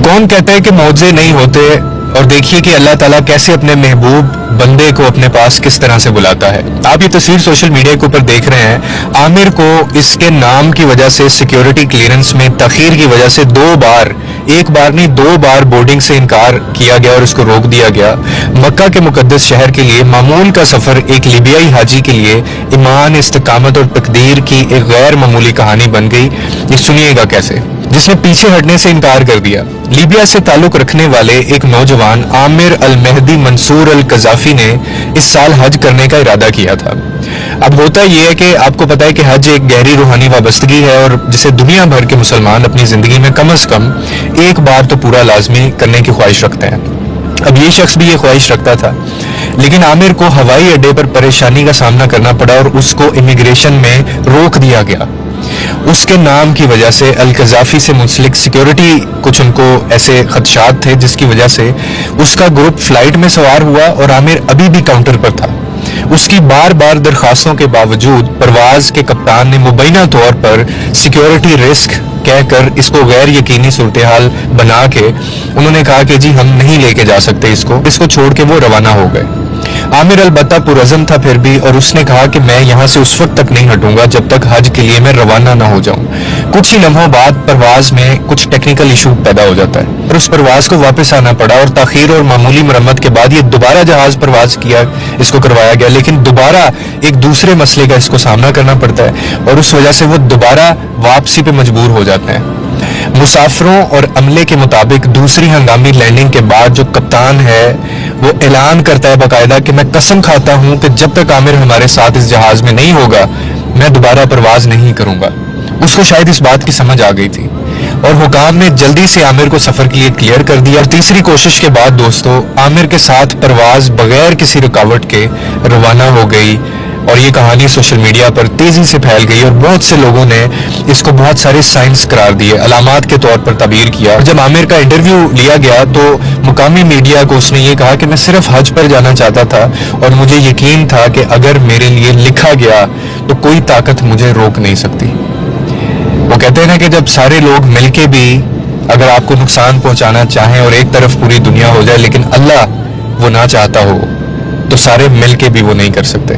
کون کہتا ہے کہ معجزے نہیں ہوتے، اور دیکھیے کہ اللہ تعالیٰ کیسے اپنے محبوب بندے کو اپنے پاس کس طرح سے بلاتا ہے۔ آپ یہ تصویر سوشل میڈیا کے اوپر دیکھ رہے ہیں۔ عامر کو اس کے نام کی وجہ سے سیکیورٹی کلیئرنس میں تاخیر کی وجہ سے ایک بار نہیں 2 بار بورڈنگ سے انکار کیا گیا اور اس کو روک دیا گیا۔ مکہ کے مقدس شہر کے لیے معمول کا سفر ایک لیبیائی حاجی کے لیے ایمان، استقامت اور تقدیر کی ایک غیر معمولی کہانی بن گئی۔ یہ سنیے گا کیسے، جس نے پیچھے ہٹنے سے انکار کر دیا۔ لیبیا سے تعلق رکھنے والے ایک نوجوان عامر المہدی منصور القذافی نے اس سال حج کرنے کا ارادہ کیا تھا۔ اب ہوتا یہ ہے کہ آپ کو پتا ہے کہ حج ایک گہری روحانی وابستگی ہے، اور جسے دنیا بھر کے مسلمان اپنی زندگی میں کم از کم ایک بار تو پورا لازمی کرنے کی خواہش رکھتے ہیں۔ اب یہ شخص بھی یہ خواہش رکھتا تھا، لیکن عامر کو ہوائی اڈے پر پریشانی کا سامنا کرنا پڑا اور اس کو امیگریشن میں روک دیا گیا۔ اس کے نام کی وجہ سے القذافی سے منسلک سیکیورٹی کچھ ان کو ایسے خدشات تھے، جس کی وجہ سے اس کا گروپ فلائٹ میں سوار ہوا اور عامر ابھی بھی کاؤنٹر پر تھا۔ اس کی بار بار درخواستوں کے باوجود پرواز کے کپتان نے مبینہ طور پر سیکیورٹی رسک کہہ کر اس کو غیر یقینی صورتحال بنا کے انہوں نے کہا کہ جی ہم نہیں لے کے جا سکتے اس کو چھوڑ کے وہ روانہ ہو گئے۔ عامر البتہ پرعزم تھا پھر بھی، اور اس نے کہا کہ میں یہاں سے اس وقت تک نہیں ہٹوں گا جب تک حج کے لیے میں روانہ نہ ہو جاؤں۔ کچھ ہی لمحوں بعد پرواز میں کچھ ٹیکنیکل ایشو پیدا ہو جاتا ہے اور اس پرواز کو واپس آنا پڑا، اور تاخیر اور معمولی مرمت کے بعد یہ دوبارہ جہاز پرواز اس کو کروایا گیا، لیکن دوبارہ ایک دوسرے مسئلے کا اس کو سامنا کرنا پڑتا ہے اور اس وجہ سے وہ دوبارہ واپسی پہ مجبور ہو جاتے ہیں۔ مسافروں اور عملے کے مطابق دوسری ہنگامی لینڈنگ کے بعد جو کپتان ہے وہ اعلان کرتا ہے باقاعدہ کہ میں قسم کھاتا ہوں کہ جب تک عامر ہمارے ساتھ اس جہاز میں نہیں ہوگا میں دوبارہ پرواز نہیں کروں گا۔ اس کو شاید اس بات کی سمجھ آ گئی تھی اور حکام نے جلدی سے عامر کو سفر کے لیے کلیئر کر دیا، اور تیسری کوشش کے بعد دوستو عامر کے ساتھ پرواز بغیر کسی رکاوٹ کے روانہ ہو گئی، اور یہ کہانی سوشل میڈیا پر تیزی سے پھیل گئی اور بہت سے لوگوں نے اس کو بہت سارے سائنس قرار دیے، علامات کے طور پر تعبیر کیا۔ اور جب عامر کا انٹرویو لیا گیا تو مقامی میڈیا کو اس نے یہ کہا کہ میں صرف حج پر جانا چاہتا تھا اور مجھے یقین تھا کہ اگر میرے لیے لکھا گیا تو کوئی طاقت مجھے روک نہیں سکتی۔ وہ کہتے ہیں نا کہ جب سارے لوگ مل کے بھی اگر آپ کو نقصان پہنچانا چاہیں اور ایک طرف پوری دنیا ہو جائے لیکن اللہ وہ نہ چاہتا ہو تو سارے مل کے بھی وہ نہیں کر سکتے۔